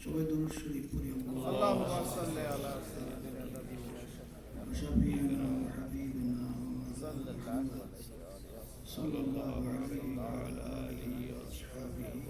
সবাই দরুদ শরীফ পড়ি। আল্লাহুম্মা সাল্লি আলা সাইয়্যিদিনা নাবিয়িনা শাফিঈনা ওয়া হাবিবিনা সাল্লাল্লাহু সাল্লাল্লাহু আলাইহি ওয়া আলা আলিহি ওয়া আসহাবিহি।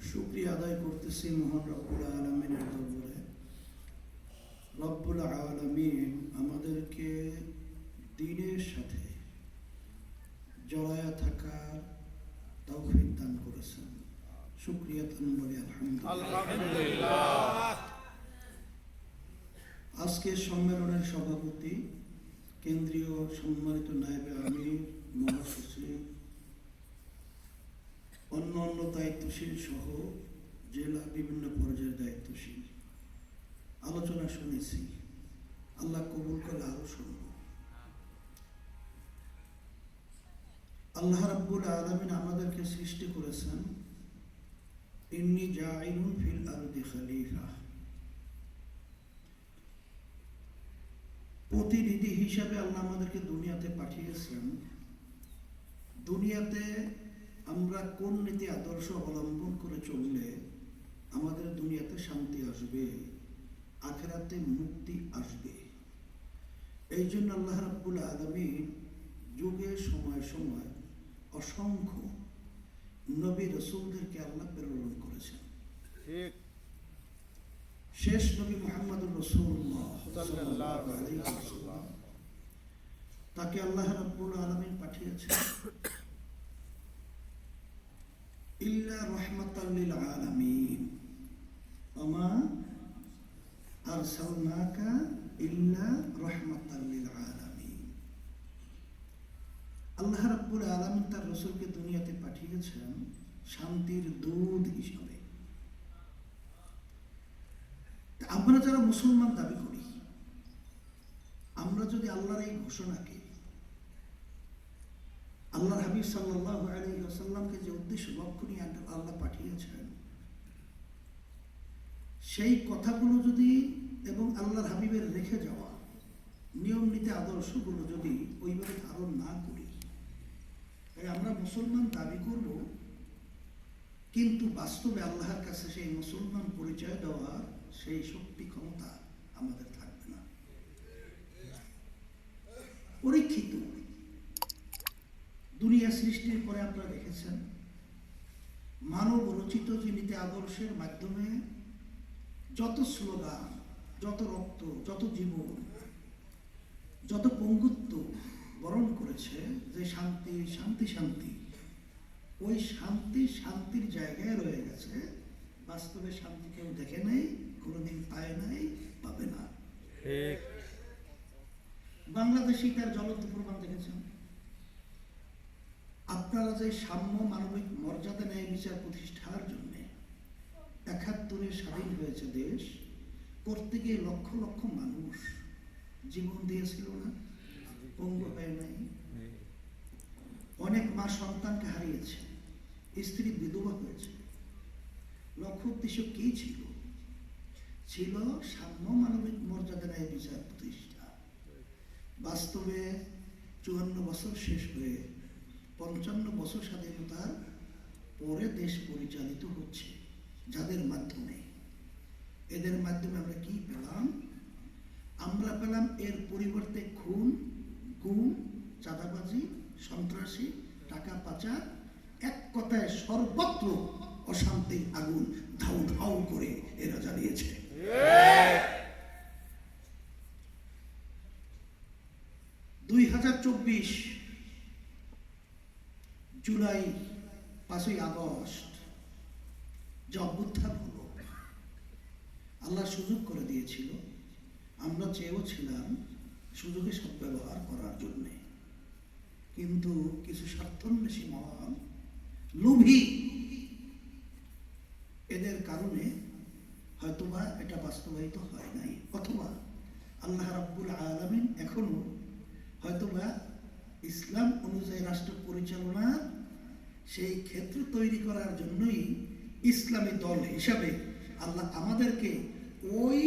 শুকরিয়া আদায় করতেছি মহান রব্বুল আলামিনের দরবারে। রব্বুল আলামিন আমাদেরকে দ্বীনের সাথে জড়ায়া থাকার তৌফিক দান করেছেন। শুকরিয়া তান বলি আলহামদুলিল্লাহ। আজকে সম্মেলনের সভাপতি, কেন্দ্রীয় সম্মানিত নায়েবে আমির, মহাসচিব, অন্য দায়িত্বশীল সহ জেলা বিভিন্ন পর্যায়ের দায়িত্বশীল, আলোচনা শুনেছি, আল্লাহ কবুল করে আরো শুনব। আল্লাহ রাব্বুল আলামিন আমাদেরকে সৃষ্টি করেছেন ইন্নী জাইলুন ফিল আরদি খলিফা, প্রতিনিধি হিসাবে আল্লাহ আমাদেরকে দুনিয়াতে পাঠিয়েছেন। দুনিয়াতে আমরা কোন নীতি আদর্শ অবলম্বন করে চললে আমাদের দুনিয়াতে শান্তি আসবে, আখিরাতে মুক্তি আসবে, এই জন্য আল্লাহ রাব্বুল আলামিন যুগে সময় সময় অসংখ্য নবী রাসূলদেরকে আল্লাহ প্রেরণ করেছেন। ঠিক। শেষ নবী মুহাম্মদুর রাসূলুল্লাহ সাল্লাল্লাহু আলাইহি ওয়াসাল্লাম, তাকে আল্লাহ রাব্বুল আলামিন পাঠিয়েছেন ইল্লা রাহমাতাল লিল আলামিন, ওমা আরসালনাকা ইল্লা রাহমাতাল লিল আলামিন। আল্লাহ রাব্বুল আলামিন তার রাসূলকে দুনিয়াতে পাঠিয়েছেন শান্তির দূত হিসাবে। আমরা যারা মুসলমান দাবি করি, আমরা যদি আল্লাহর এই ঘোষণাকে, আল্লাহর হাবিব সাল্লাল্লাহু আলাইহি ওয়াসাল্লামকে যে উদ্দেশ্য লক্ষ্য নিয়ে আল্লাহ পাঠিয়েছেন, সেই কথাগুলো যদি এবং আল্লাহর হাবিবের রেখে যাওয়া নিয়ম নীতি আদর্শগুলো যদি ওইভাবে ধারণ না করি, তাই আমরা মুসলমান দাবি করব, কিন্তু বাস্তবে আল্লাহর কাছে সেই মুসলমান পরিচয় দেওয়ার সেই শক্তি ক্ষমতা আমাদের থাকবে না। পরীক্ষিত দুনিয়া সৃষ্টির পরে আপনারা দেখেছেন মানব রচিত যে নীতি আদর্শের মাধ্যমে যত স্লোগান, যত রক্ত, যত জীবন, যত পঙ্গুত্ব বরণ করেছে, যে শান্তি শান্তি শান্তি, ওই শান্তি শান্তির জায়গায় রয়ে গেছে। বাস্তবে শান্তি কেউ দেখে নাই, কোনোদিন পায় নাই, পাবে না। বাংলাদেশি তার জ্বলন্ত প্রমাণ দেখেছেন। আপনারা যে সাম্য, মানবিক মর্যাদা, ন্যায় বিচার প্রতিষ্ঠার জন্য ৭১ স্বাধীন হয়েছে দেশ, করতে গিয়ে লক্ষ লক্ষ মানুষ জীবন দিয়েছিল না, পঙ্গু হয় নাই। অনেক মা সন্তানকে হারিয়েছে, স্ত্রী বিধবা হয়েছে। লক্ষ্য উদ্দেশ্য কি ছিল? ছিল সাম্য, মানবিক মর্যাদা, ন্যায় বিচার প্রতিষ্ঠা। বাস্তবে ৫৪ বছর শেষ হয়ে ৫৫ বছর স্বাধীনতার পরে দেশ পরিচালিত হচ্ছে যাদের মাধ্যমে। এদের মাধ্যমে আমরা কি পেলাম? আমরা পেলাম এর পরিবর্তে খুন, গুম, চাঁদাবাজি, সন্ত্রাসী, টাকা পাচার, এক কথায় সর্বত্র অশান্তির আগুন ধাউ ধাউ করে এরা জ্বালিয়েছে। ২০২৪ জুলাই ৫ই আগস্ট যে অভ্যুত্থান হলো, আল্লাহ সুযোগ করে দিয়েছিল। আমরা চেয়েও ছিলাম সুযোগে সদ্ব্যবহার করার জন্য, কিন্তু কিছু স্বার্থান্বেষী মহান লোভী, এদের কারণে হয়তোবা এটা বাস্তবায়িত হয় নাই, অথবা আল্লাহ রাব্বুল আলামিন এখনো হয়তোবা ইসলাম অনুযায়ী রাষ্ট্র পরিচালনা সেই ক্ষেত্র তৈরি করার জন্যই ইসলামী দল হিসাবে আল্লাহ আমাদেরকে ওই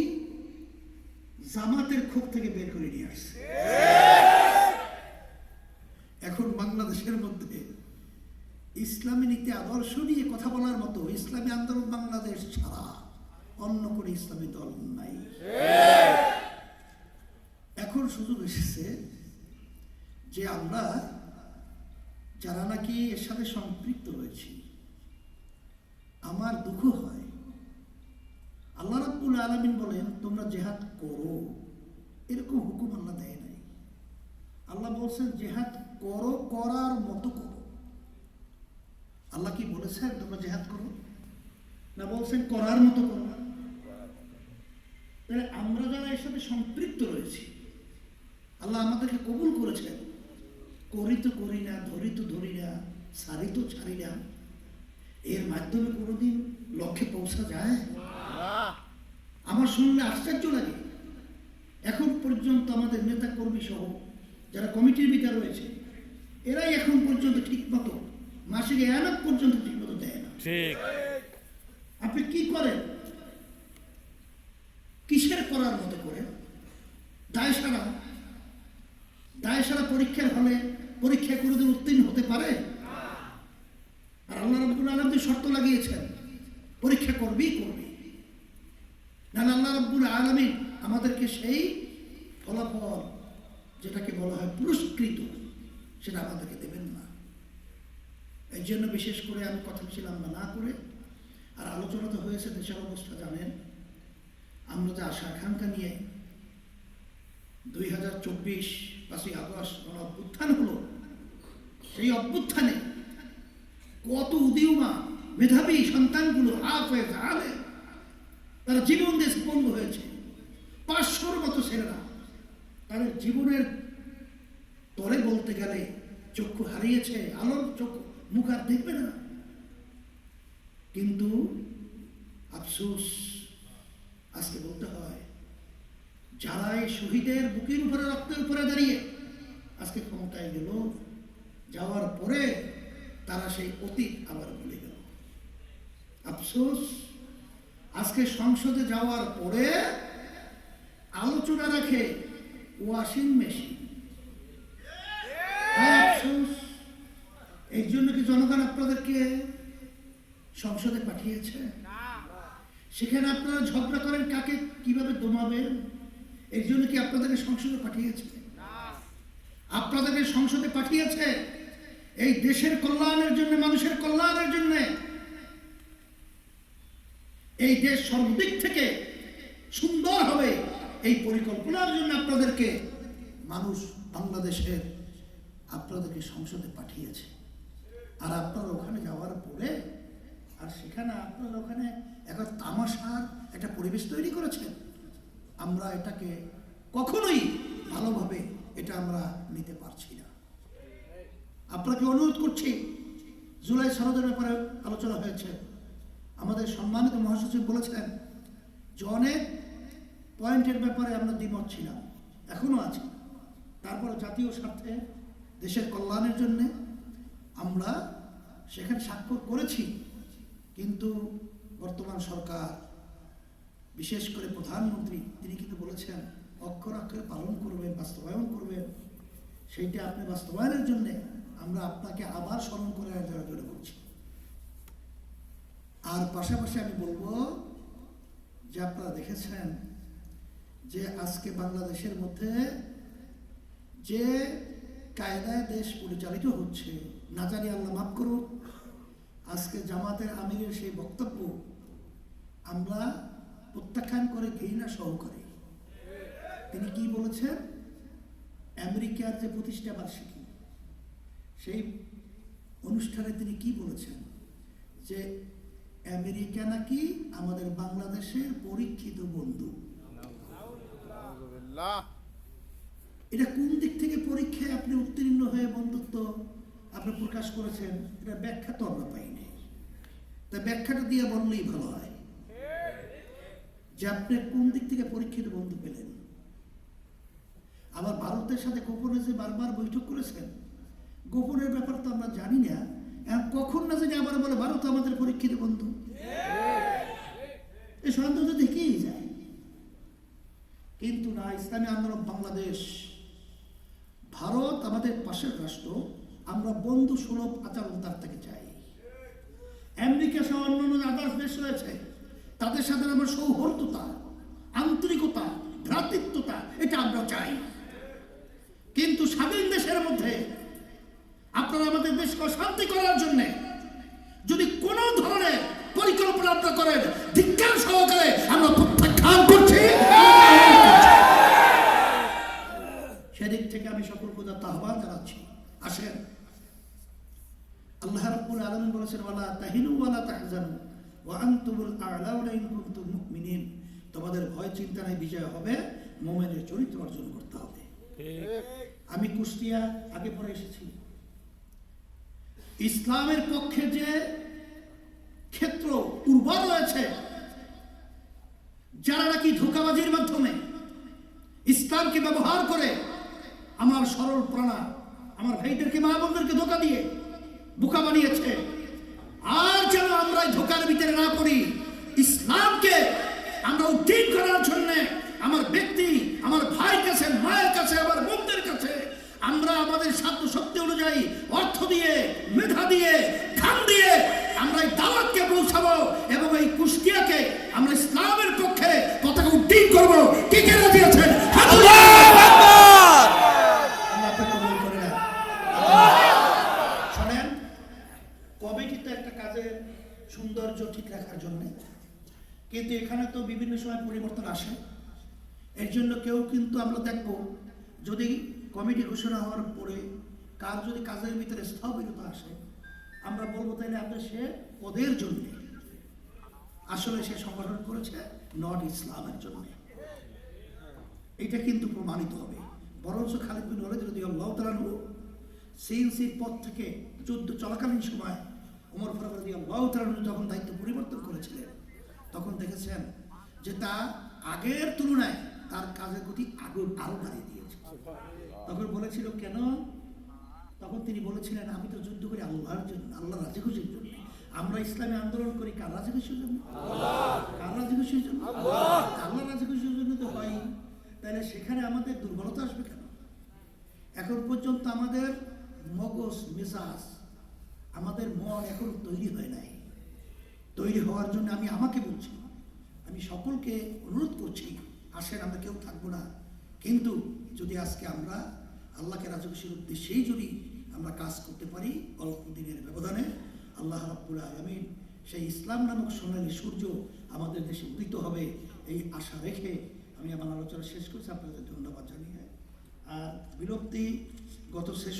জামাতের ক্ষোভ থেকে বের করে নিয়ে আসছে। এখন বাংলাদেশের মধ্যে ইসলামী নীতি আদর্শ নিয়ে কথা বলার মতো ইসলামী আন্দোলন বাংলাদেশ ছাড়া অন্য কোনো ইসলামী দল নাই। এখন সুযোগ এসেছে যে আমরা যারা নাকি এর সাথে সম্পৃক্ত হয়েছি, আমার দুঃখ হয়, আল্লাহ রাব্বুল আলামিন বলেন তোমরা জেহাদ করো, এরকম হুকুম আল্লাহ দেয় নাই। আল্লাহ বলছেন জেহাদ করো, করার মতো করো। আল্লাহ কি বলেছেন তোমরা জেহাদ করো? না বলছেন করার মতো করো। তাহলে আমরা যারা এর সাথে সম্পৃক্ত রয়েছি, আল্লাহ আমাদেরকে কবুল করেছেন, করি তো করি না, ধরি তো ধরি না, ছাড়ি তো ছাড়ি না, এর মাধ্যমে কোনোদিন লক্ষ্যে পৌঁছা যায়? আমার শুনলে আশ্চর্য লাগে। এখন পর্যন্ত আমাদের নেতা কর্মী সহ যারা কমিটির ভিতরে রয়েছে, এরাই এখন পর্যন্ত ঠিক মতো মাসিক এয়ানাক পর্যন্ত ঠিক মতো দেয় না। ঠিক। আপনি কি করেন? কিসের করার মতো করে? দায় সারা পরীক্ষার হলে পরীক্ষায় কোনোদিন উত্তীর্ণ হতে পারে? আর আল্লাহ রাব্বুল আলামিন শর্ত লাগিয়েছেন পরীক্ষা করবেই করবে, না আল্লাহ রাব্বুল আলামিন আমাদেরকে সেই ফলাফল যেটাকে বলা হয় পুরস্কৃত, সেটা আমাদেরকে দেবেন না। এই জন্য বিশেষ করে আমি কথা বেশি লম্বা না করে, আর আলোচনা তো হয়েছে দেশের অবস্থা জানেন, আমরা যে আশা আকাঙ্ক্ষা নিয়ে 2024 5ই আগস্ট অভ্যুত্থান হলো, সেই অভ্যুত্থানে কত উদীয়মান মেধাবী সন্তানগুলো হাফেজ আলেম তারা জীবন দিয়ে স্পন্দ হয়েছে। 500-র মতো ছেলেরা তাদের জীবনের তরে বলতে গেলে চক্ষু হারিয়েছে, আলোর চক্ষু, মুখ আর দেখবে না। কিন্তু আফসোস আজকে বলতে হয়, যারা এই শহীদের বুকের উপরে রক্তের উপরে দাঁড়িয়ে আজকে ক্ষমতায় গেল, যাওয়ার পরে তারা সেই অতীত আবার ভুলে গেল। আফসোস আজকে সংসদে যাওয়ার পরে আলোচনা রাখে ওয়াশিং মেশিন। আফসোস এই জন্য কি জনগণ আপনাদেরকে সংসদে পাঠিয়েছে? সেখানে আপনারা ঝগড়া করেন কাকে কিভাবে দমাবেন, এই জন্য কি আপনাদেরকে সংসদে পাঠিয়েছে? আপনাদেরকে সংসদে পাঠিয়েছে এই দেশের কল্যাণের জন্য, মানুষের কল্যাণের জন্য। এই দেশ সর্বদিক থেকে সুন্দর হবে এই পরিকল্পনার জন্য আপনাদেরকে মানুষ বাংলাদেশের আপনাদেরকে সংসদে পাঠিয়েছে। আর আপনারা ওখানে যাওয়ার পরে আর সেখানে আপনারা ওখানে একটা তামাশার একটা পরিবেশ তৈরি করেছেন। আমরা এটাকে কখনোই ভালোভাবে এটা আমরা নিতে পারছি না। আপনাকে অনুরোধ করছি, জুলাই সনদের ব্যাপারে আলোচনা হয়েছে, আমাদের সম্মানিত মহাসচিব বলেছেন যে অনেক পয়েন্টের ব্যাপারে আমরা দ্বিমত ছিলাম, এখনো আছে, তারপরে জাতীয় স্বার্থে দেশের কল্যাণের জন্য আমরা সেখানে স্বাক্ষর করেছি। কিন্তু বর্তমান সরকার, বিশেষ করে প্রধানমন্ত্রী, তিনি কিন্তু বলেছেন অক্ষর অক্ষরে পালন করবেন, বাস্তবায়ন করবেন। সেইটা আপনি বাস্তবায়নের জন্য আমরা আপনাকে আবার স্মরণ করে দেওয়ার জন্য করছি। আর পাশাপাশি আমি বলবো যে আপনারা দেখেছেন যে আজকে বাংলাদেশের মধ্যে যে কায়দায় দেশ পরিচালিত হচ্ছে, না জানি আল্লাহ মাফ করুক, আজকে জামাতের আমিরের সেই বক্তব্য আমরা প্রত্যাখ্যান করে ঘৃণা সহকারে। তিনি কি বলেছেন? আমেরিকার যে প্রতিষ্ঠা বার্ষিকী, সেই অনুষ্ঠানে তিনি কি বলেছেন? যে আমেরিকা নাকি আমাদের বাংলাদেশের পরীক্ষিত বন্ধু। এটা কোন দিক থেকে পরীক্ষায় আপনি উত্তীর্ণ হয়ে বন্ধুত্ব আপনি প্রকাশ করেছেন? এটা ব্যাখ্যা তো আমরা পাইনি। তা ব্যাখ্যাটা দিয়ে বললেই ভালো হয় যে আপনি কোন দিক থেকে পরীক্ষিত বন্ধু পেলেন। আবার ভারতের সাথে গোপনে যে বারবার বৈঠক করেছেন, গোপনের ব্যাপার তো আমরা জানি না, কখন না জানি আবার বলে ভারত আমাদের পরীক্ষিত বন্ধু। এই সন্দেহ তো দেখেই যায়। কিন্তু না, ইসলামী আন্দোলন বাংলাদেশ, ভারত আমাদের পাশের রাষ্ট্র, আমরা বন্ধু সুলভ আচরণ তার থেকে চাই। আমেরিকা সহ অন্যান্য আদার্স দেশ রয়েছে, তাদের সাথে আমরা সৌহার্দ্যতা, আন্তরিকতা, ভ্রাতৃত্বতা এটা আমরা চাই। কিন্তু স্বাধীন দেশের মধ্যে আপনারা আমাদের দেশকে অশান্তি করার জন্য যদি কোন ধরনের পরিকল্পনা আপনারা করেন, ধিক্কার সহকারে আমরা প্রত্যাখ্যান করছি। সেদিক থেকে আমি সকল পূজার আহ্বান জানাচ্ছি, আসেন। আল্লাহ রাব্বুল আলামিন বলেছেন, ওয়ালা তাহিনু ওয়ালা তাহজানু ওয়া আনতুমুল আ'লাউনা ইন কুনতুম মুমিনিন। তোমাদের ভয় চিন্তা নাই, বিজয় হবে, মুমিনের চরিত্র অর্জন করতে হবে। আমি কুষ্টিয়া আগে পরে এসেছি। ইসলামের পক্ষে যে ক্ষেত্র উর্বর রয়েছে, যারা নাকি ধোঁকাবাজির মাধ্যমে ইসলামকে ব্যবহার করে আমার সরল প্রাণা আমার ভাইদেরকে, মা বোনদেরকে ধোঁকা দিয়ে বোকা বানিয়েছে, আর যেন আমরা ধোঁকার ভিতরে না পড়ি। ইসলামকে আমরা উদ্দিন করার জন্য আমার ব্যক্তি, আমার ভাই কাছে, মায়ের কাছে, আমার বোনদের কাছে আমরা আমাদের সাধ্য শক্তি অনুযায়ী অর্থ দিয়ে, মেধা দিয়ে, ঘাম দিয়ে আমরা এই দাওয়াতকে পৌঁছাবো এবং এই কুষ্টিয়াকে আমরা ইসলামের পক্ষে পতাকা উদ্দিন করবো। কে কে রাজি আছেন? শোনেন, কমিটিতে একটা কাজের সৌন্দর্য ঠিক রাখার জন্য, কিন্তু এখানে তো বিভিন্ন সময় পরিবর্তন আসে। এর জন্য কেউ কিন্তু আমরা দেখব, যদি কমিটি ঘোষণা হওয়ার পরে কার যদি কাজের ভিতরে স্থবিরতা আসে, আমরা বলবো তাইলে আপনার সে পদের জন্য, আসলে সে সংগঠন করেছে নট ইসলামের জন্য। এটা কিন্তু প্রমাণিত হবে। বরঞ্চ খালিদ বিন ওয়ালিদ রাদিয়াল্লাহু তাআলা আনহু সিএনসির পদ থেকে যুদ্ধ চলাকালীন সময় ওমর ফারুক রাদিয়াল্লাহু তাআলা আনহু যখন দায়িত্ব পরিবর্তন করেছিলেন, তখন দেখেছেন যে তা আগের তুলনায় তার কাজের গতি আরো বাড়িয়ে দিয়েছে। তখন বলেছিল কেন? তখন তিনি বলেছিলেন, আমি তো যুদ্ধ করি আল্লাহর জন্য, আল্লাহ রাজি খুশির জন্য। আমরা ইসলামী আন্দোলন করি কার রাজি খুশির জন্য? কার রাজি খুশির জন্য? আল্লাহ রাজি খুশির জন্য তো হয়। তাহলে সেখানে আমাদের দুর্বলতা আসবে কেন? এখন পর্যন্ত আমাদের মগজ, মেজাজ, আমাদের মন এখন তৈরি হয় নাই। তৈরি হওয়ার জন্য আমি আমাকে বলছি, আমি সকলকে অনুরোধ করছি, আসেন আমরা কেউ থাকবো না, কিন্তু যদি আজকে আমরা আল্লাহকে রাজি খুশির উদ্দেশ্যেই যদি আমরা কাজ করতে পারি, অল্প দিনের ব্যবধানে আল্লাহ রাব্বুল আলামিন সেই ইসলাম নামক সোনালী সূর্য আমাদের দেশে উদিত হবে, এই আশা রেখে আমি আমার আলোচনা শেষ করছি। আপনাদের ধন্যবাদ জানিয়ে আর বিরক্তি গত শেষ